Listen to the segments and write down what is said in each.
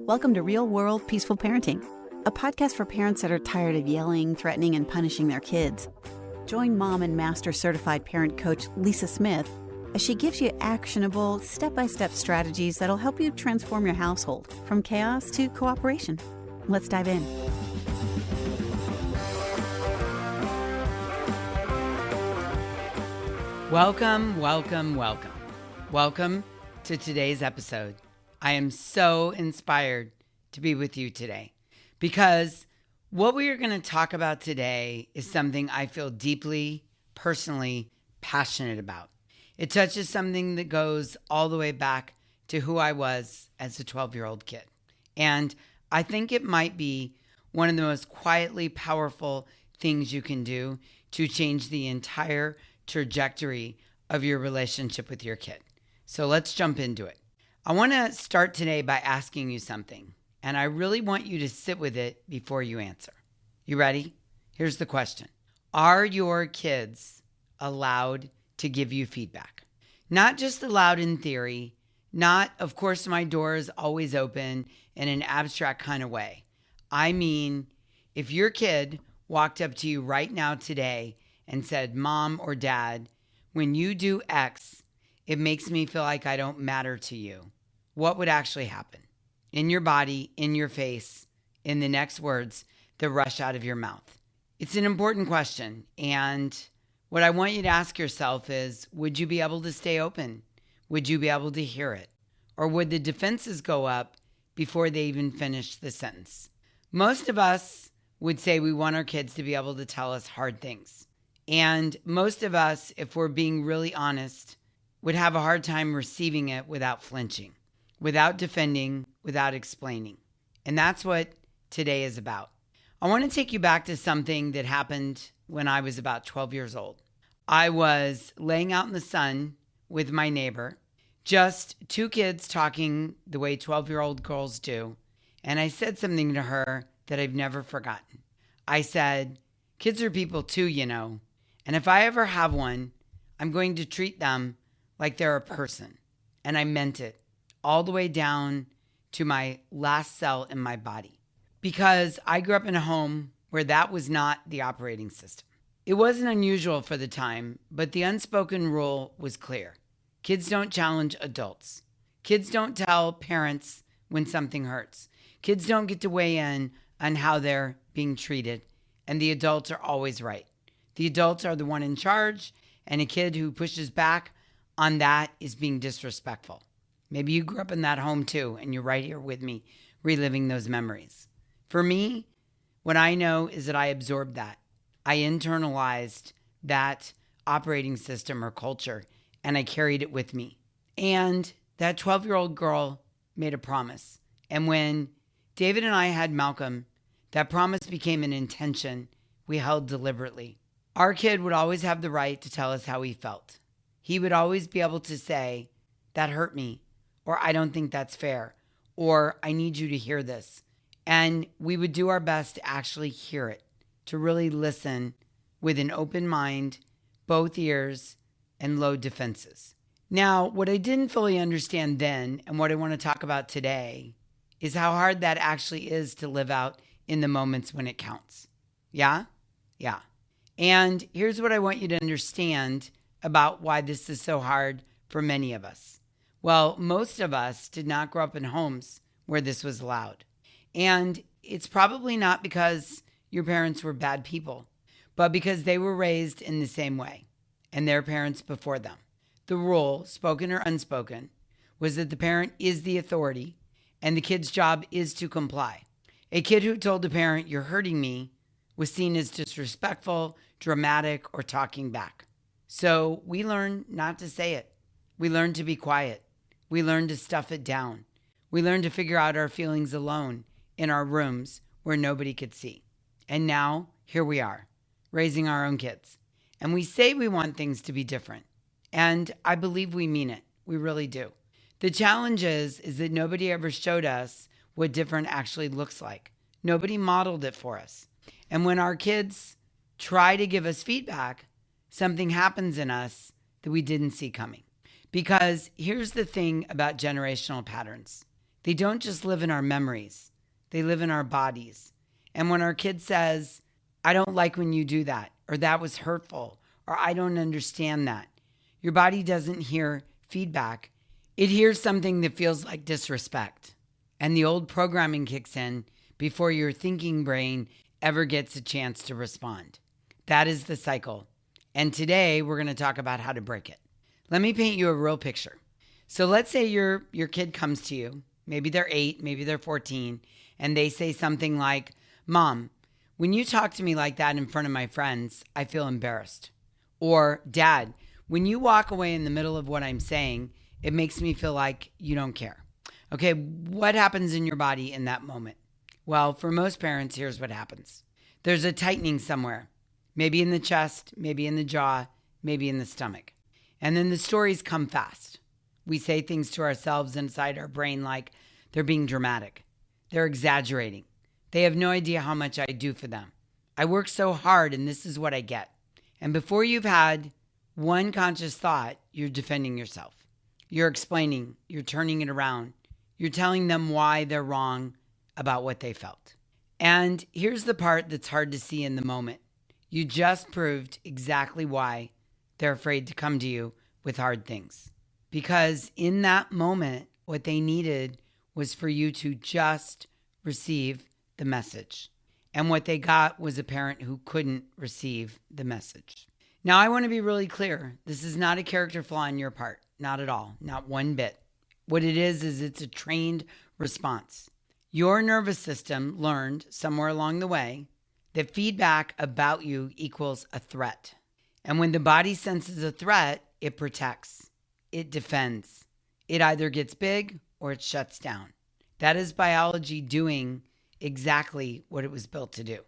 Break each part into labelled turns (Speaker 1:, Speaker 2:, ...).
Speaker 1: Welcome to Real World Peaceful Parenting, a podcast for parents that are tired of yelling, threatening, and punishing their kids. Join mom and master certified parent coach Lisa Smith as she gives you actionable, step-by-step strategies that'll help you transform your household from chaos to cooperation. Let's dive in.
Speaker 2: Welcome to today's episode. I am so inspired to be with you today because what we are going to talk about today is something I feel deeply, personally passionate about. It touches something that goes all the way back to who I was as a 12-year-old kid. And I think it might be one of the most quietly powerful things you can do to change the entire trajectory of your relationship with your kid. So let's jump into it. I want to start today by asking you something, and I really want you to sit with it before you answer. You ready? Here's the question. Are your kids allowed to give you feedback? Not just allowed in theory, not, of course, my door is always open in an abstract kind of way. I mean, if your kid walked up to you right now today and said, Mom or Dad, when you do X, it makes me feel like I don't matter to you, what would actually happen in your body, in your face, in the next words that rush out of your mouth? It's an important question. And what I want you to ask yourself is, would you be able to stay open? Would you be able to hear it? Or would the defenses go up before they even finish the sentence? Most of us would say we want our kids to be able to tell us hard things. And most of us, if we're being really honest, would have a hard time receiving it without flinching, without defending, without explaining. And that's what today is about. I want to take you back to something that happened when I was about 12 years old. I was laying out in the sun with my neighbor, just two kids talking the way 12-year-old girls do. And I said something to her that I've never forgotten. I said, kids are people too, you know. And if I ever have one, I'm going to treat them like they're a person. And I meant it all the way down to my last cell in my body. Because I grew up in a home where that was not the operating system. It wasn't unusual for the time, but the unspoken rule was clear. Kids don't challenge adults. Kids don't tell parents when something hurts. Kids don't get to weigh in on how they're being treated. And the adults are always right. The adults are the one in charge, and a kid who pushes back on that is being disrespectful. Maybe you grew up in that home too, and you're right here with me, reliving those memories. For me, what I know is that I absorbed that. I internalized that operating system or culture, and I carried it with me. And that 12-year-old girl made a promise. And when David and I had Malcolm, that promise became an intention we held deliberately. Our kid would always have the right to tell us how he felt. He would always be able to say, that hurt me, or I don't think that's fair, or I need you to hear this. And we would do our best to actually hear it, to really listen with an open mind, both ears, and low defenses. Now, what I didn't fully understand then, and what I want to talk about today, is how hard that actually is to live out in the moments when it counts. Yeah? Yeah. And here's what I want you to understand about why this is so hard for many of us. Well, most of us did not grow up in homes where this was allowed. And it's probably not because your parents were bad people, but because they were raised in the same way and their parents before them. The rule, spoken or unspoken, was that the parent is the authority and the kid's job is to comply. A kid who told the parent, you're hurting me, was seen as disrespectful, dramatic, or talking back. So we learned not to say it. We learned to be quiet. We learned to stuff it down. We learned to figure out our feelings alone in our rooms where nobody could see. And now, here we are, raising our own kids. And we say we want things to be different. And I believe we mean it. We really do. The challenge is that nobody ever showed us what different actually looks like. Nobody modeled it for us. And when our kids try to give us feedback, something happens in us that we didn't see coming. Because here's the thing about generational patterns. They don't just live in our memories. They live in our bodies. And when our kid says, I don't like when you do that, or that was hurtful, or I don't understand that, your body doesn't hear feedback. It hears something that feels like disrespect. And the old programming kicks in before your thinking brain ever gets a chance to respond. That is the cycle. And today we're going to talk about how to break it. Let me paint you a real picture. So let's say your kid comes to you. Maybe they're 8, maybe they're 14, and they say something like, Mom, when you talk to me like that in front of my friends, I feel embarrassed. Or, Dad, when you walk away in the middle of what I'm saying, it makes me feel like you don't care. Okay, what happens in your body in that moment? Well, for most parents, here's what happens. There's a tightening somewhere, maybe in the chest, maybe in the jaw, maybe in the stomach. And then the stories come fast. We say things to ourselves inside our brain like they're being dramatic. They're exaggerating. They have no idea how much I do for them. I work so hard and this is what I get. And before you've had one conscious thought, you're defending yourself. You're explaining, you're turning it around. You're telling them why they're wrong about what they felt. And here's the part that's hard to see in the moment. You just proved exactly why they're afraid to come to you with hard things. Because in that moment, what they needed was for you to just receive the message. And what they got was a parent who couldn't receive the message. Now, I want to be really clear. This is not a character flaw on your part. Not at all. Not one bit. What it is it's a trained response. Your nervous system learned somewhere along the way that feedback about you equals a threat. And when the body senses a threat, it protects. It defends. It either gets big or it shuts down. That is biology doing exactly what it was built to do.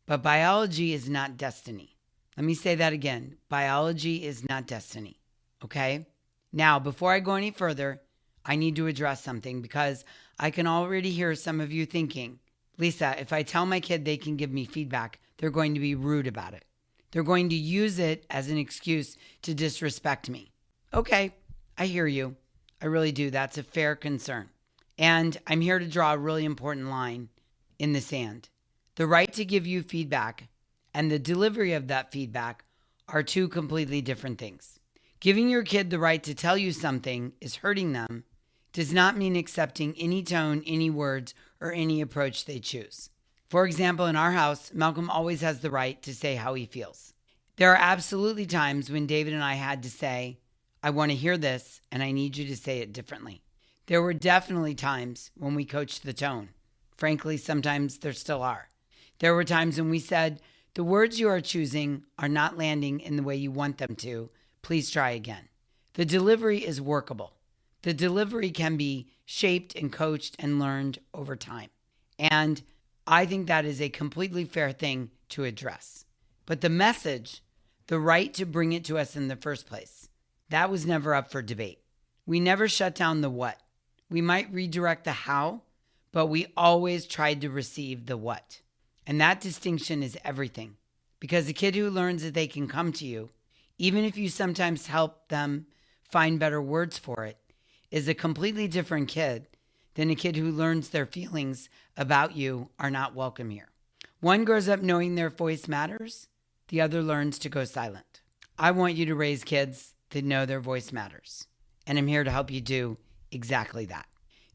Speaker 2: But biology is not destiny. Let me say that again. Biology is not destiny. Okay? Now, before I go any further, I need to address something because I can already hear some of you thinking, Lisa, if I tell my kid they can give me feedback, they're going to be rude about it. They're going to use it as an excuse to disrespect me. Okay, I hear you. I really do. That's a fair concern. And I'm here to draw a really important line in the sand. The right to give you feedback and the delivery of that feedback are two completely different things. Giving your kid the right to tell you something is hurting them does not mean accepting any tone, any words, or any approach they choose. For example, in our house, Malcolm always has the right to say how he feels. There are absolutely times when David and I had to say, I want to hear this, and I need you to say it differently. There were definitely times when we coached the tone. Frankly, sometimes there still are. There were times when we said, the words you are choosing are not landing in the way you want them to. Please try again. The delivery is workable. The delivery can be shaped and coached and learned over time. And I think that is a completely fair thing to address. But the message, the right to bring it to us in the first place, that was never up for debate. We never shut down the what. We might redirect the how, but we always tried to receive the what. And that distinction is everything. Because a kid who learns that they can come to you, even if you sometimes help them find better words for it, is a completely different kid than a kid who learns their feelings about you are not welcome here. One grows up knowing their voice matters. The other learns to go silent. I want you to raise kids that know their voice matters. And I'm here to help you do exactly that.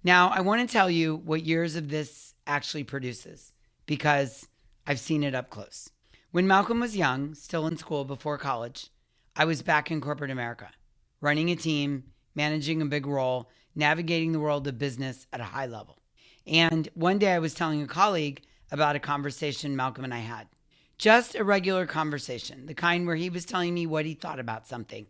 Speaker 2: Now, I want to tell you what years of this actually produces because I've seen it up close. When Malcolm was young, still in school before college, I was back in corporate America, running a team, managing a big role, navigating the world of business at a high level. And one day I was telling a colleague about a conversation Malcolm and I had. Just a regular conversation, the kind where he was telling me what he thought about something.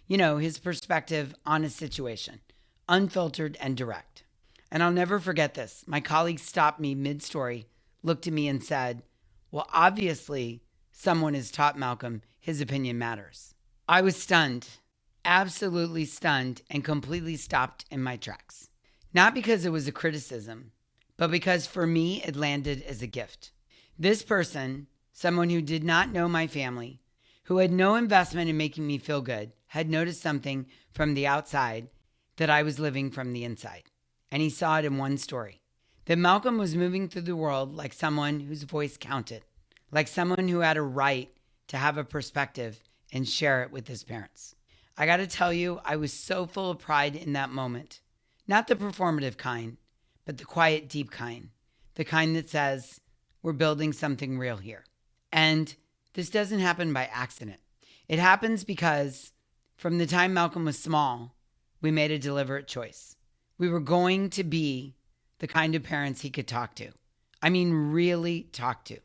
Speaker 2: You know, his perspective on a situation, unfiltered and direct. And I'll never forget this. My colleague stopped me mid-story, looked at me and said, well, obviously someone has taught Malcolm his opinion matters. I was stunned, absolutely stunned, and completely stopped in my tracks. Not because it was a criticism, but because for me it landed as a gift. This person, someone who did not know my family, who had no investment in making me feel good, had noticed something from the outside that I was living from the inside. and he saw it in one story. That Malcolm was moving through the world like someone whose voice counted, like someone who had a right to have a perspective and share it with his parents. I got to tell you, I was so full of pride in that moment. Not the performative kind, but the quiet, deep kind. The kind that says, we're building something real here. And this doesn't happen by accident. It happens because from the time Malcolm was small, we made a deliberate choice. We were going to be the kind of parents he could talk to. I mean, really talk to.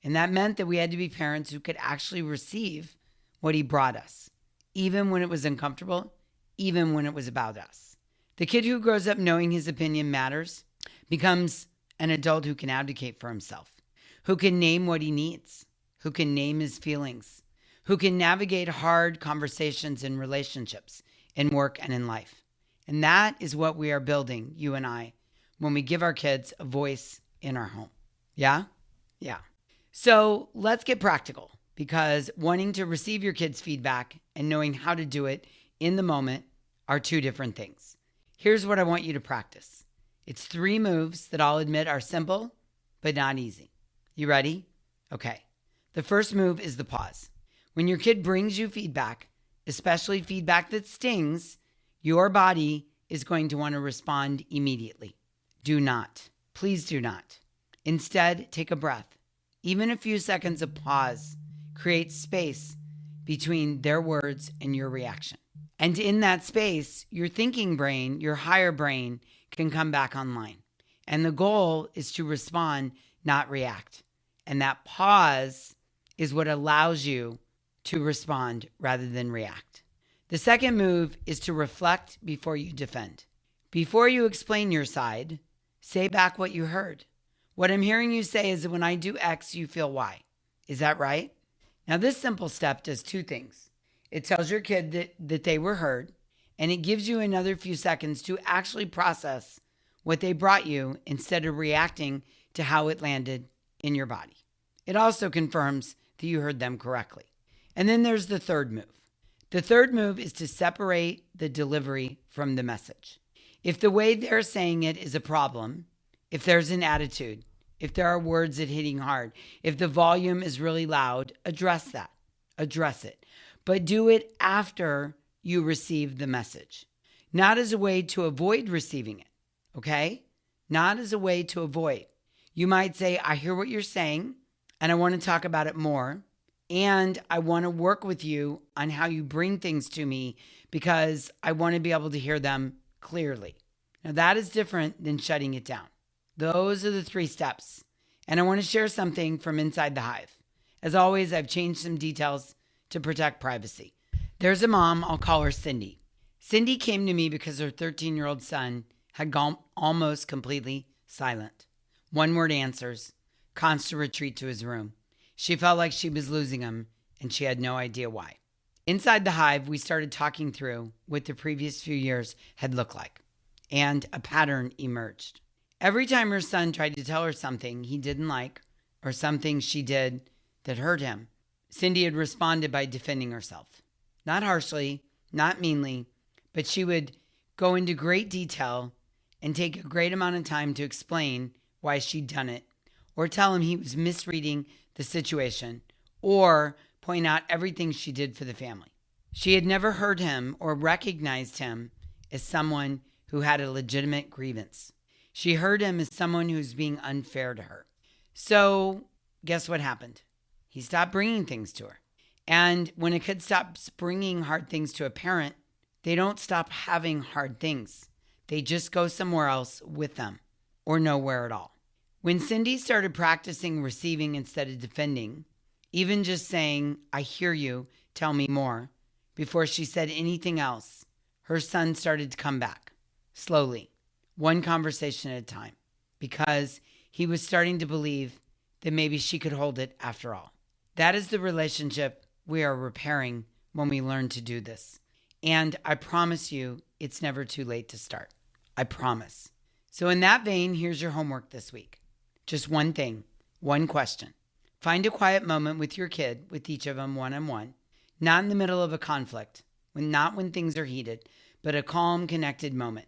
Speaker 2: And that meant that we had to be parents who could actually receive what he brought us, even when it was uncomfortable, even when it was about us. The kid who grows up knowing his opinion matters becomes an adult who can advocate for himself, who can name what he needs, who can name his feelings, who can navigate hard conversations in relationships, in work and in life. And that is what we are building, you and I, when we give our kids a voice in our home. Yeah? Yeah. So let's get practical, because wanting to receive your kids' feedback and knowing how to do it in the moment are two different things. Here's what I want you to practice. It's 3 moves that I'll admit are simple, but not easy. You ready? Okay. The first move is the pause. When your kid brings you feedback, especially feedback that stings, your body is going to want to respond immediately. Do not. Please do not. Instead, take a breath. Even a few seconds of pause creates space between their words and your reaction. And in that space, your thinking brain, your higher brain, can come back online. And the goal is to respond, not react. And that pause is what allows you to respond rather than react. The second move is to reflect before you defend. Before you explain your side, say back what you heard. What I'm hearing you say is that when I do X, you feel Y. Is that right? Now, this simple step does 2 things. It tells your kid that they were heard, and it gives you another few seconds to actually process what they brought you instead of reacting to how it landed in your body. It also confirms that you heard them correctly. And then there's the third move. The third move is to separate the delivery from the message. If the way they're saying it is a problem, if there's an attitude, if there are words that hitting hard, if the volume is really loud, address that. Address it. But do it after you receive the message. Not as a way to avoid receiving it, okay? Not as a way to avoid. You might say, I hear what you're saying, and I want to talk about it more. And I want to work with you on how you bring things to me because I want to be able to hear them clearly. Now, that is different than shutting it down. Those are the 3 steps. And I want to share something from inside the hive. As always, I've changed some details to protect privacy. There's a mom, I'll call her Cindy. Cindy came to me because her 13-year-old son had gone almost completely silent. One-word answers, constant retreat to his room. She felt like she was losing him, and she had no idea why. Inside the hive, we started talking through what the previous few years had looked like, and a pattern emerged. Every time her son tried to tell her something he didn't like, or something she did that hurt him, Cindy had responded by defending herself. Not harshly, not meanly, but she would go into great detail and take a great amount of time to explain why she'd done it, or tell him he was misreading the situation, or point out everything she did for the family. She had never heard him or recognized him as someone who had a legitimate grievance. She heard him as someone who was being unfair to her. So guess what happened? He stopped bringing things to her. And when a kid stops bringing hard things to a parent, they don't stop having hard things. They just go somewhere else with them, or nowhere at all. When Cindy started practicing receiving instead of defending, even just saying, I hear you, tell me more, before she said anything else, her son started to come back, slowly, one conversation at a time, because he was starting to believe that maybe she could hold it after all. That is the relationship we are repairing when we learn to do this. And I promise you, it's never too late to start. I promise. So in that vein, here's your homework this week. Just one thing, one question. Find a quiet moment with your kid, with each of them one-on-one, not in the middle of a conflict, not when things are heated, but a calm, connected moment.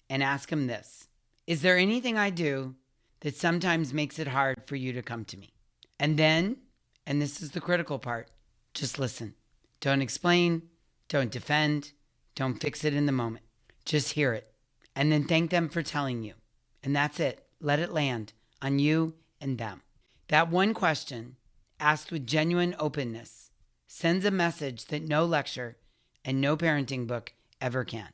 Speaker 2: And ask them this. Is there anything I do that sometimes makes it hard for you to come to me? And then, and this is the critical part, just listen. Don't explain, don't defend, don't fix it in the moment. Just hear it. And then thank them for telling you. And that's it. Let it land on you and them. That one question, asked with genuine openness, sends a message that no lecture and no parenting book ever can.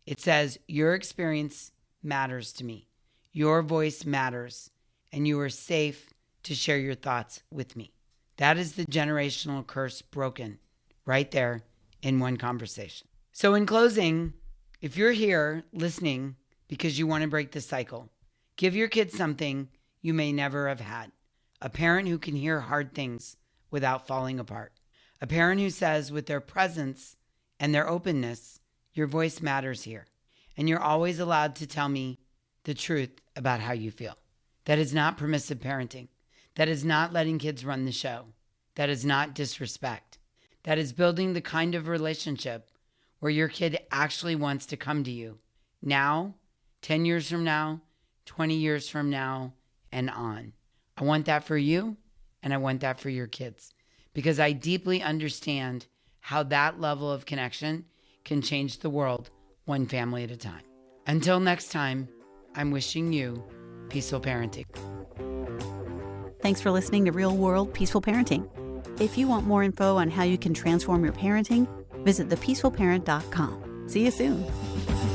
Speaker 2: It says, your experience matters to me. Your voice matters, and you are safe to share your thoughts with me. That is the generational curse broken right there in one conversation. So in closing, if you're here listening because you want to break the cycle, give your kids something you may never have had. A parent who can hear hard things without falling apart. A parent who says with their presence and their openness, your voice matters here. And you're always allowed to tell me the truth about how you feel. That is not permissive parenting. That is not letting kids run the show. That is not disrespect. That is building the kind of relationship where your kid actually wants to come to you now, 10 years from now, 20 years from now, and on. I want that for you, and I want that for your kids, because I deeply understand how that level of connection can change the world one family at a time. Until next time, I'm wishing you peaceful parenting.
Speaker 1: Thanks for listening to Real World Peaceful Parenting. If you want more info on how you can transform your parenting, visit thepeacefulparent.com. See you soon.